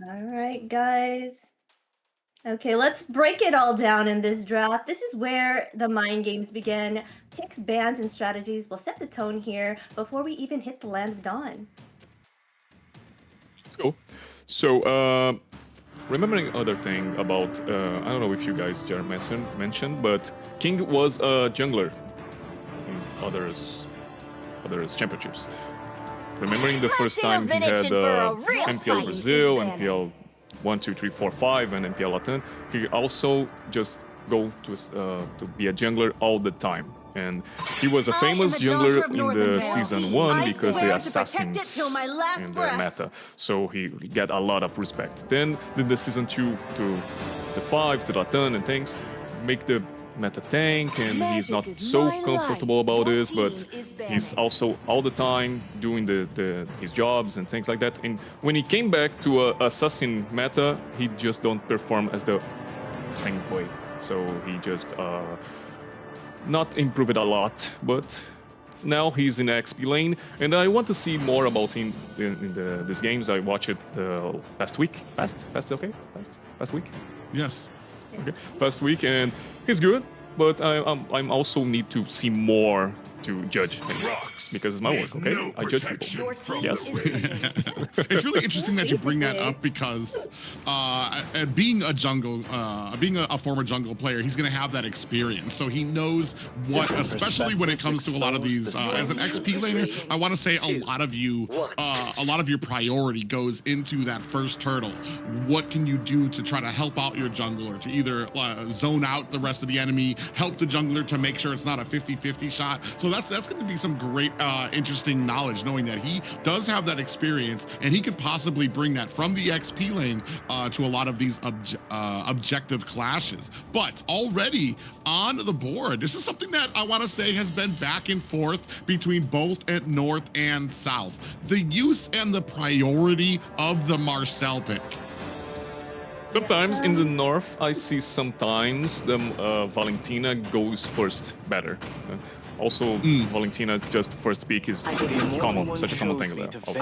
All right, guys. Okay, let's break it all down in this draft. This is where the mind games begin. Picks, bans, and strategies will set the tone here before we even hit the land of dawn. Let's go. So, remembering other thing about, I don't know if you guys Jared mentioned, but King was a jungler in others championships. Remembering the first time he had MPL Brazil, MPL 1, 2, 3, 4, 5, and MPL Latin, he also just go to be a jungler all the time. And he was a famous jungler in the season 1 because the assassins in the meta. So he got a lot of respect. Then the season 2 to the 5 to Latin and things make the meta tank, and he's not so comfortable about this, but he's also all the time doing his jobs and things like that. And when he came back to assassin meta, he just don't perform as the same way. So he just not improved a lot, but now he's in XP lane, and I want to see more about him in these games. I watched it the past week. Past week. Yes. Okay, past week, and he's good, but I'm also need to see more to judge him because it's my work. Okay, I judge people. Yes. It's really interesting that you bring that up because being a former jungle player, he's going to have that experience, so he knows what, especially when it comes to a lot of these. As an XP laner, I want to say a lot of your priority goes into that first turtle. What can you do to try to help out your jungler to either zone out the rest of the enemy, help the jungler to make sure it's not a 50-50 shot? So that's going to be some great, interesting knowledge, knowing that he does have that experience, and he could possibly bring that from the XP lane to a lot of these objective clashes. But already on the board, this is something that I want to say has been back and forth between both at North and South. The use and the priority of the Marcel pick. Sometimes in the north, I see sometimes the Valentina goes first better. Also, Valentina just first pick is common, such a common thing there. Oh,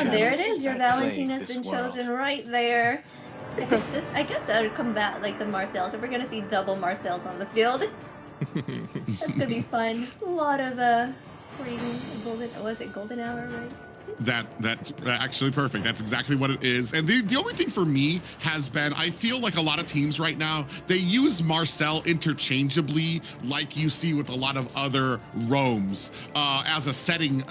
there it is. Your Valentina's been chosen right there. I guess that would combat like the Marcels. So we're gonna see double Marcels on the field. That's gonna be fun. A lot of free golden hour, right? That's actually perfect. That's exactly what it is. And the only thing for me has been, I feel like a lot of teams right now, they use Marcel interchangeably, like you see with a lot of other roams, as a setting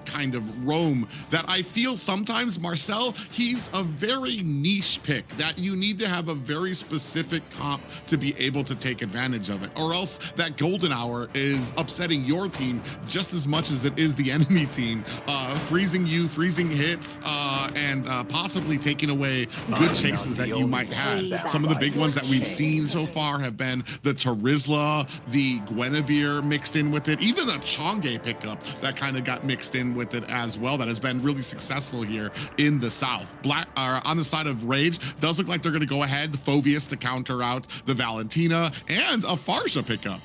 kind of roam, that I feel sometimes Marcel, he's a very niche pick that you need to have a very specific comp to be able to take advantage of it, or else that golden hour is upsetting your team just as much as it is the enemy team, freezing hits, and possibly taking away good chases that you might have. Some of the big ones that we've seen so far have been the Terizla, the Guinevere mixed in with it, even the Chonge pickup that kind of got mixed in with it as well, that has been really successful here in the South. On the side of Rage, does look like they're going to go ahead, Phoveus to counter out the Valentina, and a Farsha pickup.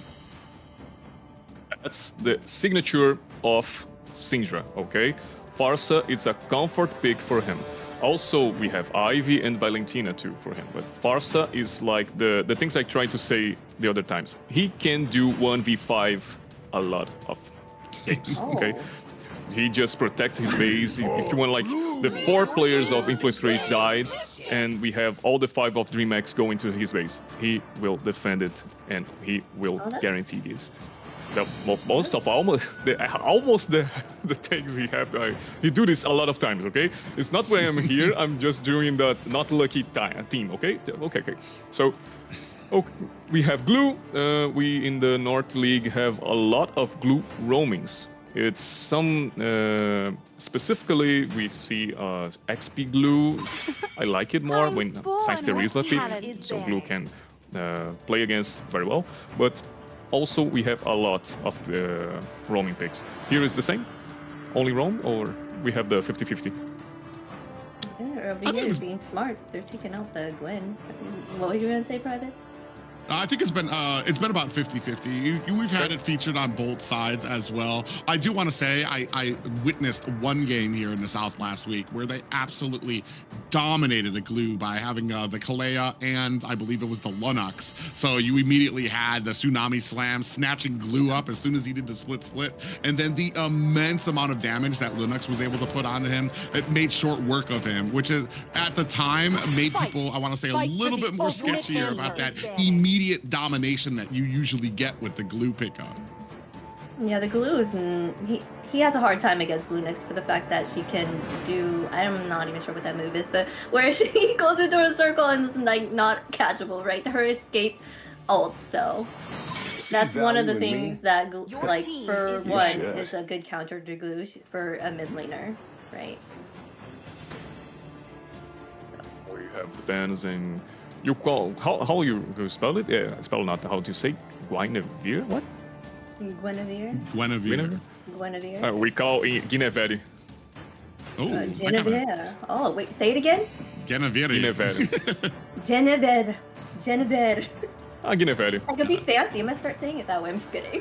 That's the signature of Syndra, okay? Farsa, it's a comfort pick for him. Also, we have Ivy and Valentina too for him, but Farsa is like the things I tried to say the other times. He can do 1v5 a lot of games, okay? He just protects his base. If you want, like, the 4 players of Influence Rate died, and we have all the 5 of DreamMax going to his base, he will defend it, and he will guarantee this. Almost the takes he have, he do this a lot of times. Okay, it's not when I'm here. I'm just doing the not lucky team. Okay. So, we have glue. We in the North League have a lot of glue roamings. It's some specifically we see XP glue. I like it more when Science Terizla pick, so glue can play against very well, but. Also, we have a lot of the roaming picks. Here is the same? Only roam, or we have the 50-50? Yeah, over here is being smart. They're taking out the Gwen. What were you going to say, Private? I think it's been about 50-50. We've had it featured on both sides as well. I do want to say I witnessed one game here in the South last week where they absolutely dominated the glue by having the Kalea and I believe it was the Lunox. So you immediately had the Tsunami Slam snatching glue up as soon as he did the split, and then the immense amount of damage that Lunox was able to put onto him, it made short work of him, which is at the time made people, I want to say, a little bit more sketchier about that immediate domination that you usually get with the glue pickup. Yeah, the glue is he has a hard time against Lunix for the fact that she can do, I'm not even sure what that move is, but where she goes into a circle and is like not catchable, right? Her escape ult, so that's one of the things that like for one is a good counter to glue for a mid laner, right? We have the bans in you call how you spell it? Yeah, spell not how to say Guinevere. What? Guinevere. We call it Guinevere. Oh, Guinevere. Oh, wait, say it again. Guinevere. Guinevere. Guinevere. I could be fancy. I'm gonna start saying it that way. I'm just kidding.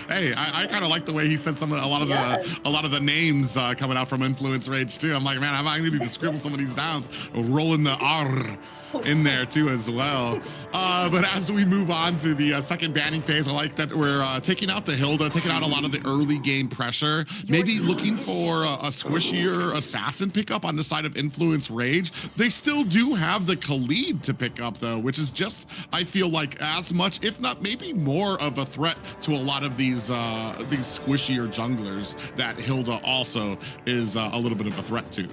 Hey, I kind of like the way he said a lot of the names coming out from Influence Rage too. I'm like, man, I need to scribble some of these down, rolling the R in there too as well. But as we move on to the second banning phase, I like that we're taking out the Hilda, taking out a lot of the early game pressure, maybe looking for a squishier assassin pickup on the side of Influence Rage. They still do have the Khalid to pick up though, which is just, I feel like, as much, if not maybe more of a threat to a lot of these squishier junglers that Hilda also is a little bit of a threat to.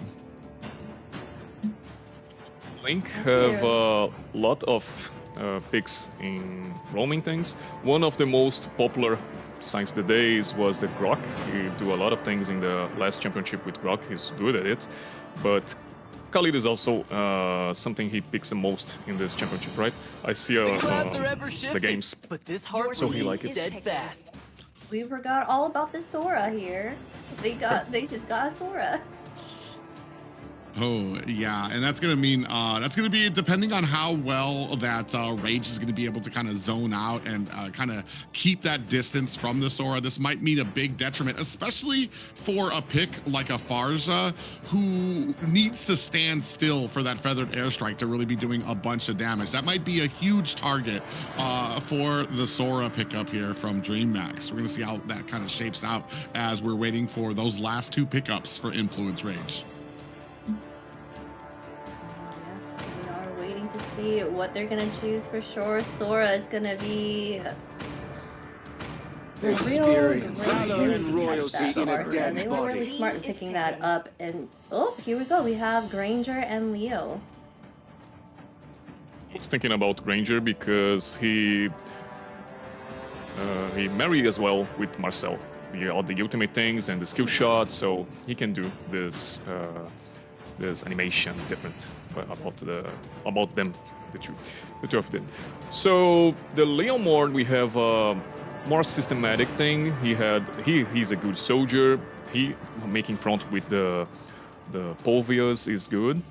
Link have a lot of picks in roaming things. One of the most popular since the days was the Grok. He do a lot of things in the last championship with Grok. He's good at it, but Khalid is also something he picks the most in this championship, right? I see the games, but this heart so he like it. Steadfast. We forgot all about the Sora here. They just got a Sora. Oh, yeah, and that's going to mean, that's going to be depending on how well that Rage is going to be able to kind of zone out and kind of keep that distance from the Sora. This might mean a big detriment, especially for a pick like a Farza, who needs to stand still for that Feathered Airstrike to really be doing a bunch of damage. That might be a huge target for the Sora pickup here from DreamMax. We're going to see how that kind of shapes out as we're waiting for those last two pickups for Influence Rage. To see what they're gonna choose for sure. Sora is gonna be the Experience real royalty in a dead they were really smart in picking that up. And oh, here we go. We have Granger and Leo. I was thinking about Granger because he married as well with Marcel. All the ultimate things and the skill shots, so he can do this animation different about them, the two of them. So the Leomord, we have a more systematic thing. He's a good soldier. He making front with the Polvius is good.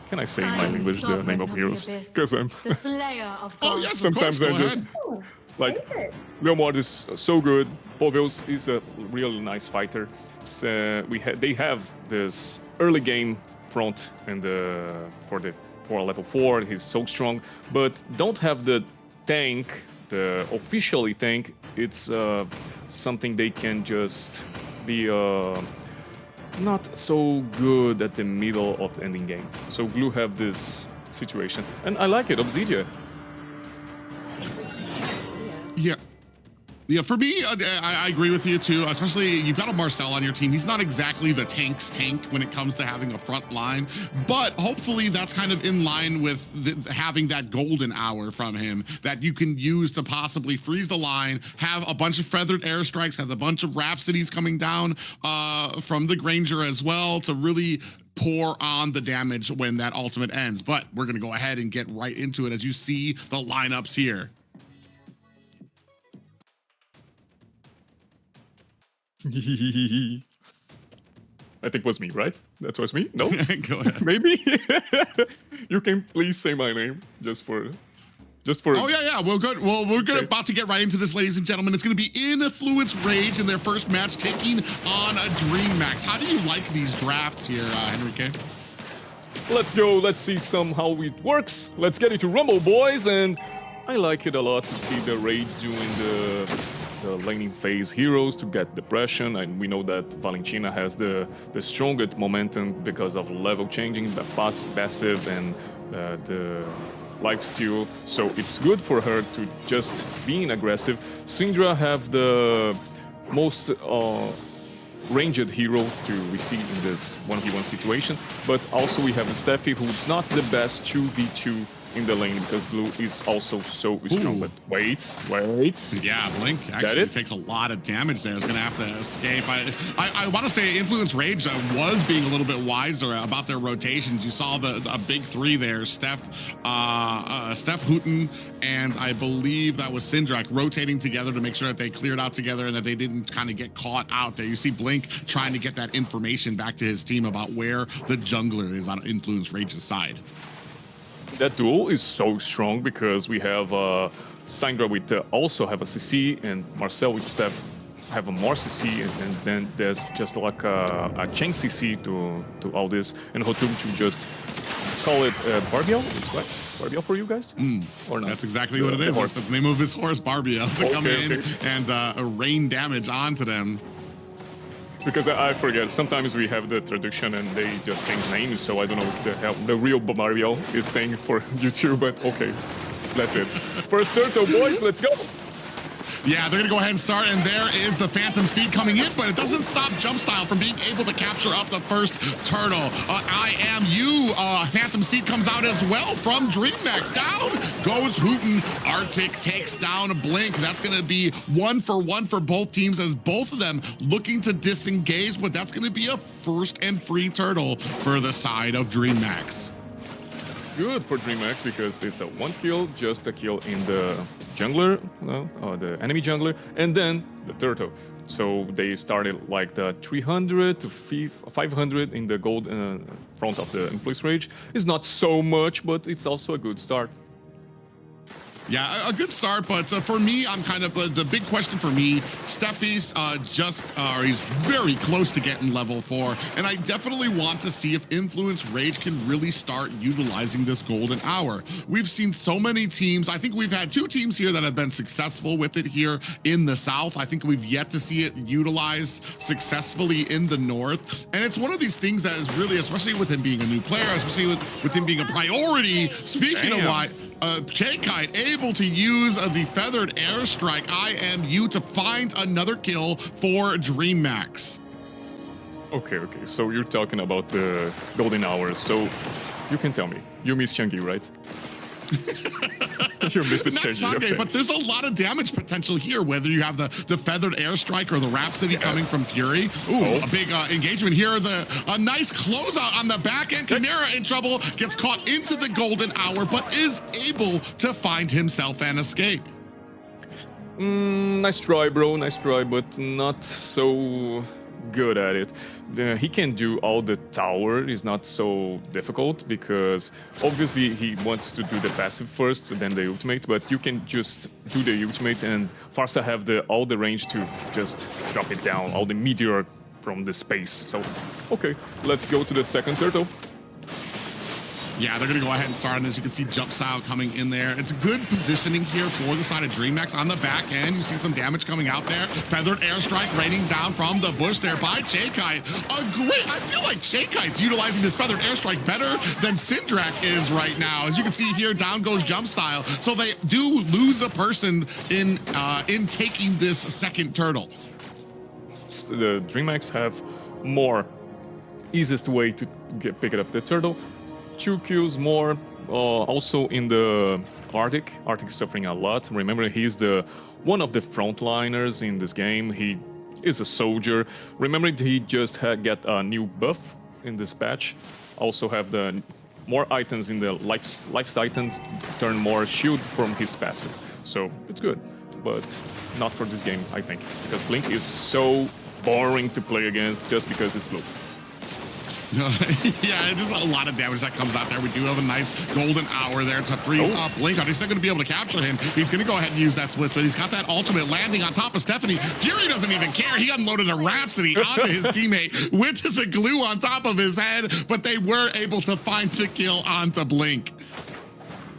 Can I say in my English the name of heroes? Because I'm the slayer of oh yes, sometimes of course, I just like Leomord is so good. Polvius is a really nice fighter. So they have this early game front and for level 4, he's so strong, but don't have the tank, the officially tank. It's something they can just be not so good at the middle of the ending game. So Glue have this situation, and I like it. Obsidia. Yeah. Yeah, for me, I agree with you too, especially you've got a Marcel on your team. He's not exactly the tank's tank when it comes to having a front line, but hopefully that's kind of in line with having that golden hour from him that you can use to possibly freeze the line, have a bunch of Feathered Airstrikes, have a bunch of Rhapsodies coming down from the Granger as well to really pour on the damage when that ultimate ends. But we're going to go ahead and get right into it as you see the lineups here. I think it was me, right? That was me? No? Go ahead. Maybe? You can please say my name, just for Just for Oh yeah, well good. Well, we're Okay. about to get right into this, ladies and gentlemen. It's going to be Influence Rage in their first match, taking on a DreamMax. How do you like these drafts here, Henrique? Let's go. Let's see how it works. Let's get into Rumble, boys. And I like it a lot to see the Rage doing the laning phase heroes to get depression. And we know that Valentina has the strongest momentum because of level changing, the passive, and the lifesteal. So it's good for her to just being aggressive. Syndra have the most ranged hero to receive in this 1v1 situation, but also we have Steffi, who's not the best 2v2 in the lane because Blue is also so strong. But wait. Yeah, Blink actually takes a lot of damage there. He's going to have to escape. I want to say Influence Rage was being a little bit wiser about their rotations. You saw a big three there, Steph Hooten, and I believe that was Syndrak rotating together to make sure that they cleared out together and that they didn't kind of get caught out there. You see Blink trying to get that information back to his team about where the jungler is on Influence Rage's side. That duel is so strong because we have Syndra with also have a CC and Marcel with Steph have a more CC, and then there's just like a chain CC to all this, and Hotum to just call it Barbiel. Is right? Barbiel for you guys? Or not? That's exactly what it is. That's the name of his horse, Barbiel, to come in and rain damage onto them. Because I forget, sometimes we have the tradition and they just change names, so I don't know if the real Mario is staying for YouTube, but okay, that's it. First turtle, boys, let's go! Yeah, they're gonna go ahead and start, and there is the Phantom Steed coming in, but it doesn't stop Jumpstyle from being able to capture up the first turtle. Phantom Steed comes out as well from DreamMax. Down goes Hooten. Arctic takes down Blink. That's gonna be 1-for-1 for both teams, as both of them looking to disengage, but that's gonna be a first and free turtle for the side of DreamMax. Good for DreamMax because it's a one kill, just a kill in the jungler, the enemy jungler, and then the turtle. So they started like the 300 to 500 in the gold front of the Influence Rage. It's not so much, but it's also a good start. Yeah, a good start, but for me, I'm kind of the big question for me. Steffi's he's very close to getting level 4, and I definitely want to see if Influence Rage can really start utilizing this golden hour. We've seen so many teams. I think we've had 2 teams here that have been successful with it here in the South. I think we've yet to see it utilized successfully in the North, and it's one of these things that is really, especially with him being a new player, especially with him being a priority. Speaking of why. J-Kite able to use the Feathered Airstrike IMU to find another kill for DreamMax. Okay, so you're talking about the golden hours, so you can tell me. You miss Changi, right? You missed the Changi, okay. But there's a lot of damage potential here, whether you have the Feathered Airstrike or the Rhapsody coming from Fury. Ooh, a big engagement here. A nice closeout on the back end. Chimera in trouble, gets caught into the golden hour, but is able to find himself and escape. Nice try, bro, nice try, but not so good at it. He can do all the tower, is not so difficult because obviously he wants to do the passive first, then the ultimate, but you can just do the ultimate and Farsa have all the range to just drop it down, all the meteor from the space. So, okay, let's go to the second turtle. Yeah, they're going to go ahead and start, and as you can see, Jumpstyle coming in there. It's good positioning here for the side of DreamMax. On the back end, you see some damage coming out there. Feathered Airstrike raining down from the bush there by J-Kite. I feel like J-Kite's utilizing this Feathered Airstrike better than Syndrak is right now. As you can see here, down goes Jumpstyle. So they do lose a person in taking this second turtle. The DreamMax have more easiest way to pick it up the turtle. 2 kills more, also in the Arctic. Arctic is suffering a lot. Remember, he's one of the frontliners in this game. He is a soldier. Remember, he just got a new buff in this patch. Also have the more items in the life items, turn more shield from his passive. So it's good, but not for this game, I think. Because Blink is so boring to play against just because it's blue. Yeah, just a lot of damage that comes out there. We do have a nice golden hour there to freeze up Blink on. He's still going to be able to capture him. He's going to go ahead and use that split, but he's got that ultimate landing on top of Stephanie. Fury doesn't even care. He unloaded a Rhapsody onto his teammate with the glue on top of his head, but they were able to find the kill onto Blink.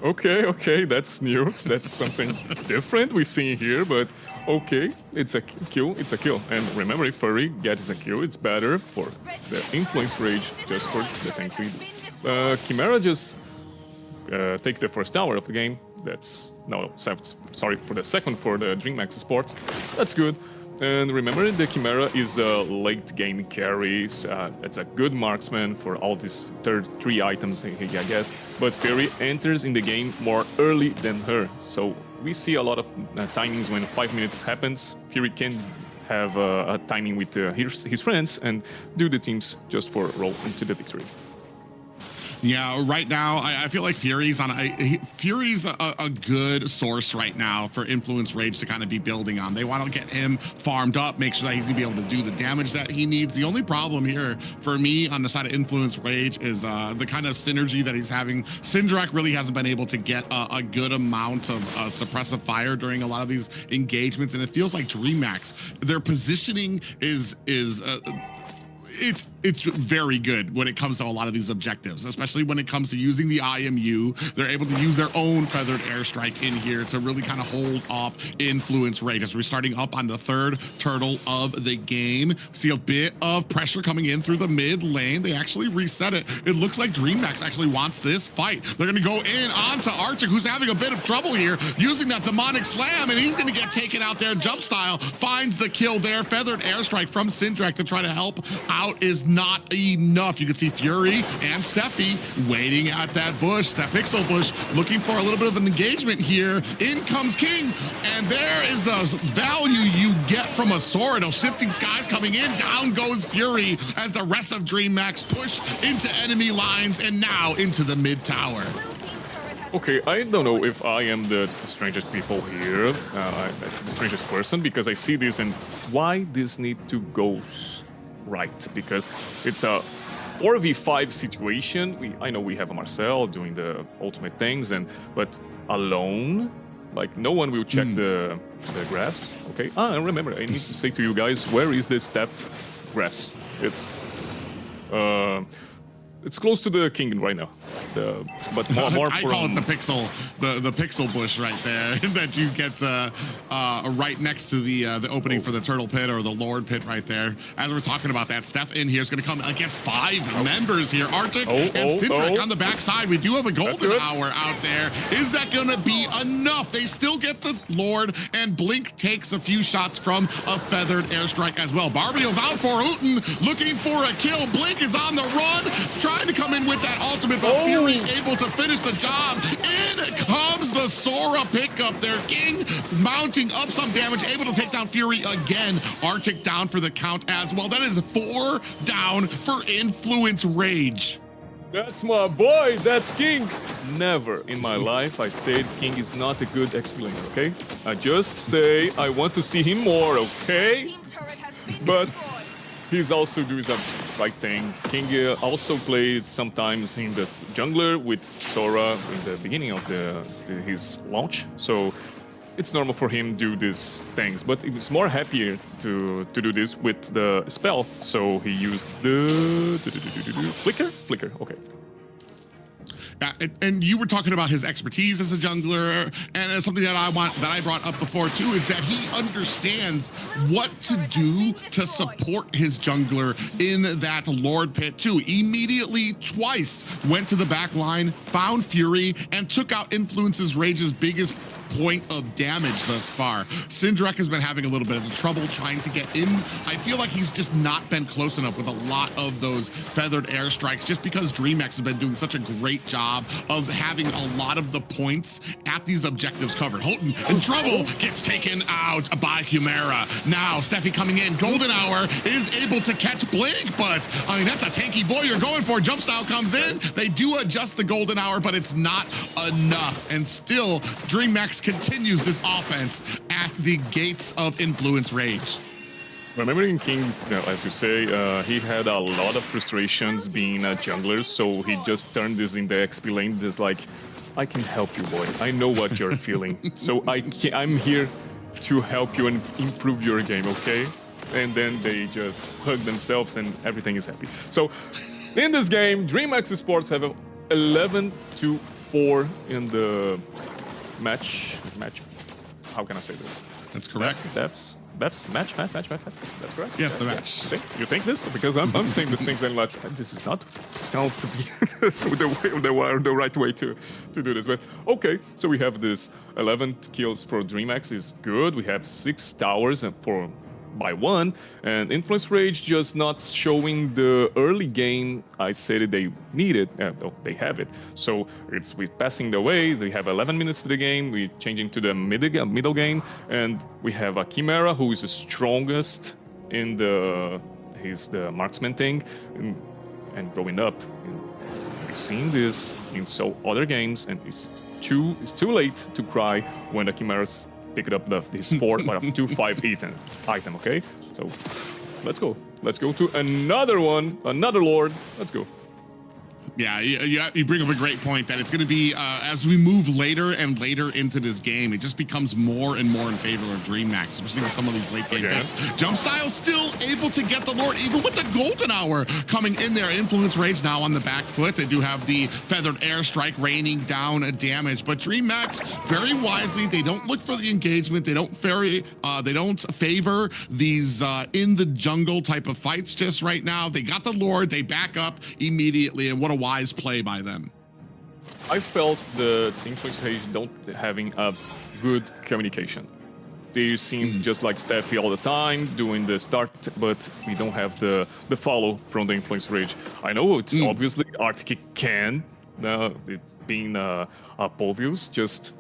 Okay, that's new. That's something different we see here, but okay, it's a kill, And remember, if Furry gets a kill, it's better for the Influence Rage, just for the things he do. Chimera just take the first tower of the game. That's, sorry, for the second for the DreamMax Sports. That's good. And remember, the Chimera is a late game carry. It's a good marksman for all these three items, I guess. But Fury enters in the game more early than her. So we see a lot of timings when 5 minutes happens. Fury can have a timing with his friends and do the teams just for roll into the victory. Yeah, right now I feel like Fury's a good source right now for Influence Rage to kind of be building on. They want to get him farmed up, make sure that he's gonna be able to do the damage that he needs. The only problem here for me on the side of Influence Rage is the kind of synergy that he's having. Syndrak really hasn't been able to get a good amount of suppressive fire during a lot of these engagements, and it feels like DreamMax, their positioning is it's very good when it comes to a lot of these objectives, especially when it comes to using the IMU. They're able to use their own feathered airstrike in here to really kind of hold off Influence Rage. As we're starting up on the third turtle of the game, see a bit of pressure coming in through the mid lane. They actually reset it. It looks like DreamMax actually wants this fight. They're going to go in onto Arctic, who's having a bit of trouble here, using that demonic slam, and he's going to get taken out there. Jump style finds the kill there. Feathered airstrike from Syndrak to try to help out is not enough. You can see Fury and Steffi waiting at that bush, that pixel bush, looking for a little bit of an engagement here. In comes King, and there is the value you get from a sword. Those shifting skies coming in, down goes Fury as the rest of DreamMax push into enemy lines and now into the mid tower. Okay, I don't know if I am the strangest people here, the strangest person, because I see this and why this need to go right, because it's a 4v5 situation. I know we have a Marcel doing the ultimate things, but alone, like no one will check the grass. Okay. Remember, I need to say to you guys, where is the step grass? It's close to the king right now. But more I call it the pixel bush right there that you get right next to the opening for the turtle pit or the lord pit right there. As we're talking about that, Steph in here is going to come against 5 members here. Arctic and Syndrak on the backside. We do have a golden hour out there. Is that going to be enough? They still get the lord, and Blink takes a few shots from a feathered airstrike as well. Barbiel's out for Hooten, looking for a kill. Blink is on the run, trying to come in with that ultimate, but Fury able to finish the job. In comes the Sora pickup there. King mounting up some damage, able to take down Fury again. Arctic down for the count as well. That is 4 down for Influence Rage. That's my boy, that's King. Never in my life I said King is not a good explainer, okay? I just say I want to see him more, okay? But he's also doing the right thing. King also played sometimes in the jungler with Sora in the beginning of his launch, so it's normal for him to do these things. But it's more happier to do this with the spell, so he used the flicker. Okay. And you were talking about his expertise as a jungler, and something that I brought up before too is that he understands what to do to support his jungler in that Lord pit too. Immediately, twice went to the back line, found Fury, and took out Influence's Rage's biggest point of damage thus far. Syndrak has been having a little bit of trouble trying to get in. I feel like he's just not been close enough with a lot of those feathered airstrikes, just because DreamMax has been doing such a great job of having a lot of the points at these objectives covered. Houghton in trouble, gets taken out by Chimera. Now Steffi coming in, golden hour, is able to catch Blink, but I mean, that's a tanky boy you're going for. Jump style comes in, they do adjust the golden hour, but it's not enough, and still DreamMax continues this offense at the gates of Influence Rage. Remembering King's, as you say, he had a lot of frustrations being a jungler, so he just turned this in the XP lane, just like, I can help you, boy. I know what you're feeling, so I'm here to help you and improve your game, okay? And then they just hug themselves and everything is happy. So, in this game, DreamMax Sports have a 11-4 in the match. How can I say this? That's correct. Match. That's correct. Yes, the match. You think this? Because I'm saying these things and like this is not sounds to be the right way to do this. But okay, so we have this 11 kills for DreamMax is good. We have 6 towers and by 1, and Influence Rage just not showing the early game I said they needed. They have it. So we're passing the way. They have 11 minutes to the game. We're changing to the middle game, and we have a Chimera who is the strongest in he's the marksman thing, and growing up. We've seen this in other games, and it's too late to cry when the Chimeras pick it up his 4 out of 2-5 item, okay? So let's go. Let's go to another one, another Lord. Let's go. Yeah, you bring up a great point that it's going to be, as we move later and later into this game, it just becomes more and more in favor of DreamMax, especially with some of these late game picks. Jump Style still able to get the Lord, even with the Golden Hour coming in there. Influence Rage now on the back foot. They do have the Feathered Airstrike raining down damage, but DreamMax, very wisely, they don't look for the engagement. They don't favor these in the jungle type of fights just right now. They got the Lord, they back up immediately, and what a wise play by them. I felt the Influence Rage don't having a good communication. They seem just like Steffi all the time, doing the start, but we don't have the follow from the Influence Rage. I know it's obviously Arctic can, it being Povius, just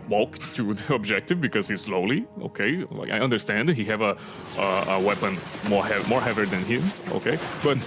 walk to the objective because he's slowly, okay, like I understand he have a weapon more heavier than him, okay, but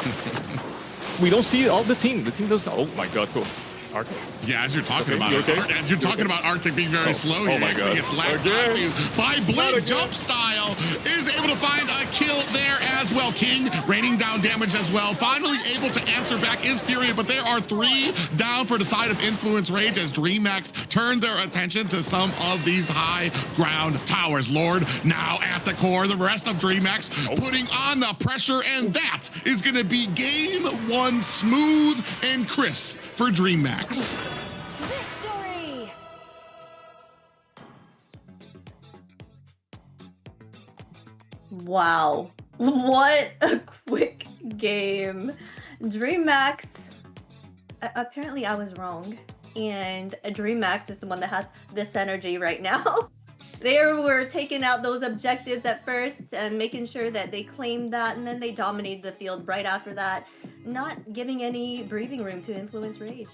we don't see all the team. The team does. Oh my God, cool. Arctic. Yeah, as you're talking about okay? as you're talking about Arctic being very slow here, oh my God. It's latched onto by Blink. Jump Style is able to find a kill there as well. King raining down damage as well. Finally able to answer back is Fury, but there are 3 down for the side of Influence Rage as DreamMax turned their attention to some of these high ground towers. Lord now at the core. The rest of DreamMax putting on the pressure, and that is going to be game 1 smooth and crisp for DreamMax. Victory! Wow, what a quick game. DreamMax, apparently I was wrong, and DreamMax is the one that has this energy right now. They were taking out those objectives at first and making sure that they claimed that, and then they dominated the field right after that, not giving any breathing room to Influence Rage.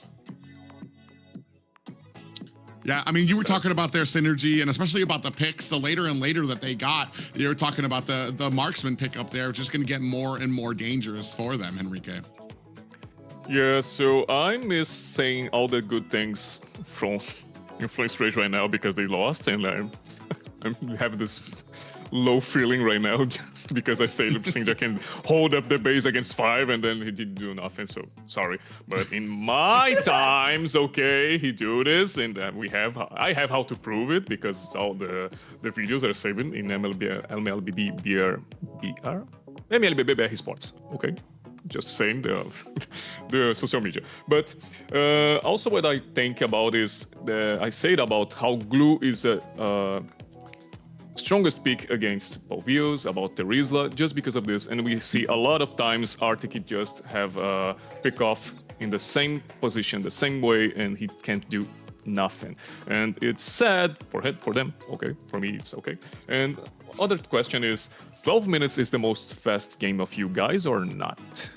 Yeah, I mean, you were talking about their synergy and especially about the picks, the later and later that they got. You were talking about the marksman pick up there, just going to get more and more dangerous for them, Enrique. Yeah, so I miss saying all the good things from Influence Rage right now because they lost, and I'm having this low feeling right now just because I say Lucinda can hold up the base against 5 and then he didn't do nothing, so sorry. But in my times, okay, he do this, and I have how to prove it because all the videos are saved in MLBBR Sports, okay? Just saying the social media. But also what I think about is I said about how Glue is a strongest pick against Povius, about Terizla, just because of this. And we see a lot of times Arctic just have a pick off in the same position, the same way, and he can't do nothing. And it's sad for them, okay? For me, it's okay. And other question is, 12 minutes is the most fast game of you guys or not?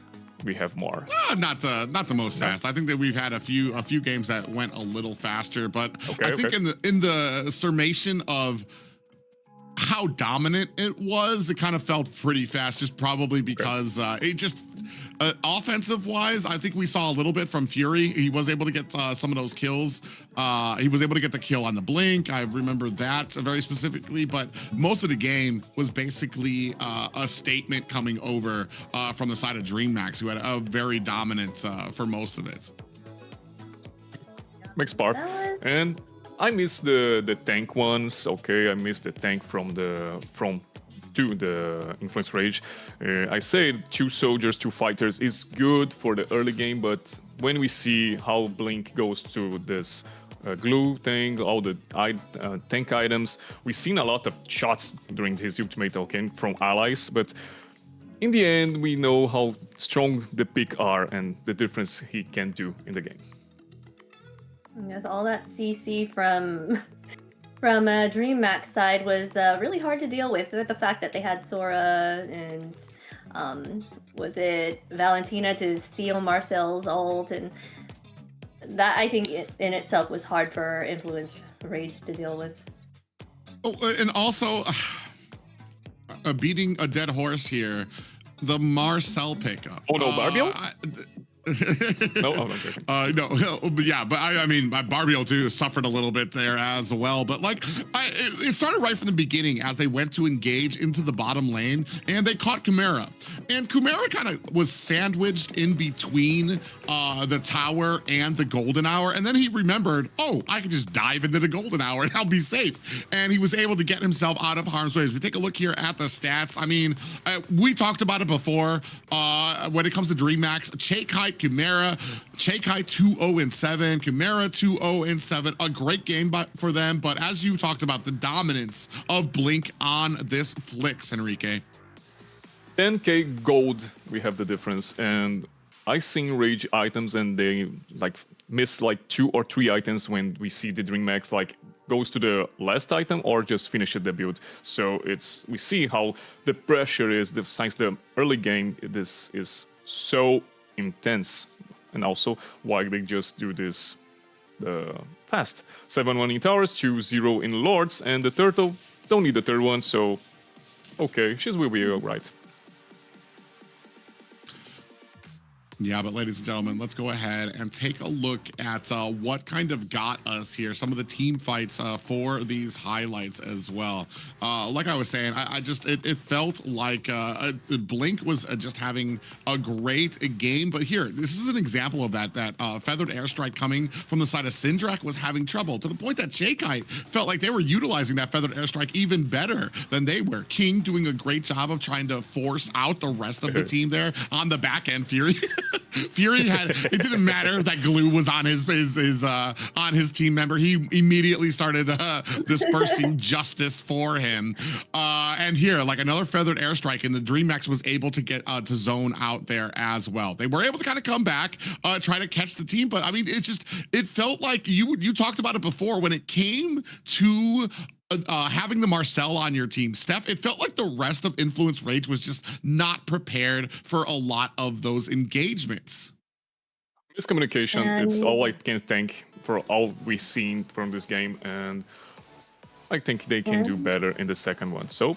We have more. Not the most fast. I think that we've had a few games that went a little faster, but I think in the summation of how dominant it was, it kind of felt pretty fast, just probably because Offensive-wise, I think we saw a little bit from Fury. He was able to get some of those kills. He was able to get the kill on the Blink. I remember that very specifically, but most of the game was basically a statement coming over from the side of DreamMax, who had a very dominant for most of it. Makes part. And I miss the tank ones. Okay, I miss the tank from the Influence Rage. I say 2 soldiers, 2 fighters is good for the early game, but when we see how Blink goes to this glue thing, all the tank items, we've seen a lot of shots during his ultimate token from allies, but in the end, we know how strong the pick are and the difference he can do in the game. Yes, all that CC from DreamMax side was really hard to deal with the fact that they had Sora and was it Valentina to steal Marcel's ult, and that I think in itself was hard for Influence Rage to deal with. Oh, and also beating a dead horse here, the Marcel pickup. Oh no, Barbio? No, yeah, but I mean, Barbio too suffered a little bit there as well. But like, it started right from the beginning as they went to engage into the bottom lane, and they caught Chimera, and Chimera kind of was sandwiched in between the tower and the golden hour, and then he remembered, oh, I can just dive into the golden hour and I'll be safe, and he was able to get himself out of harm's way. As we take a look here at the stats, I mean, we talked about it before when it comes to DreamMax. Chaikai, Chimera, Chaikai 2-0-7, Chimera 2-0-7, a great game for them, but as you talked about, the dominance of Blink on this Flix, Enrique. 10k gold, we have the difference, and I seen Rage items and they like miss like 2 or 3 items when we see the DreamMax like goes to the last item or just finish the build. So we see how the pressure is, since the early game, this is so intense, and also why they just do this fast. 7-1 in towers, 2-0 in lords, and the turtle don't need the third one, so okay, she's will be alright. Yeah, but ladies and gentlemen, let's go ahead and take a look at what kind of got us here, some of the team fights for these highlights as well. Like I was saying, it felt like Blink was just having a great game, but here, this is an example of that feathered airstrike coming from the side of Syndrak was having trouble, to the point that Chaikai felt like they were utilizing that feathered airstrike even better than they were. King doing a great job of trying to force out the rest of the team there on the back end. Fury Fury had, it didn't matter that glue was on his team member. He immediately started dispersing justice for him. And here, like another feathered airstrike, and the DreamMax was able to get to zone out there as well. They were able to kind of come back, try to catch the team, but I mean, it felt like you talked about it before when it came to having the Marcel on your team, Steph, it felt like the rest of Influence Rage was just not prepared for a lot of those engagements. Miscommunication, it's all I can thank for all we've seen from this game, and I think they can do better in the second one. So,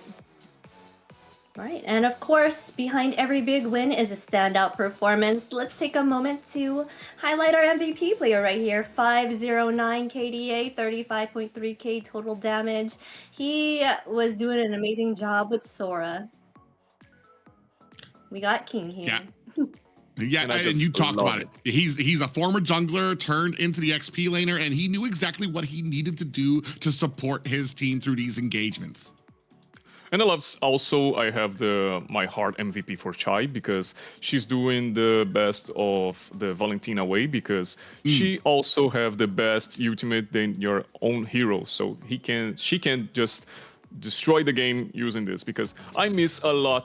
right, and of course, behind every big win is a standout performance. Let's take a moment to highlight our MVP player right here. 509 KDA, 35.3k total damage. He was doing an amazing job with Sora. We got King here. Yeah. Yeah, and you talked about it. He's a former jungler turned into the XP laner, and he knew exactly what he needed to do to support his team through these engagements. And I love also, I have my hard MVP for Chai, because she's doing the best of the Valentina way, because she also have the best ultimate than your own hero. So she can just destroy the game using this, because I miss a lot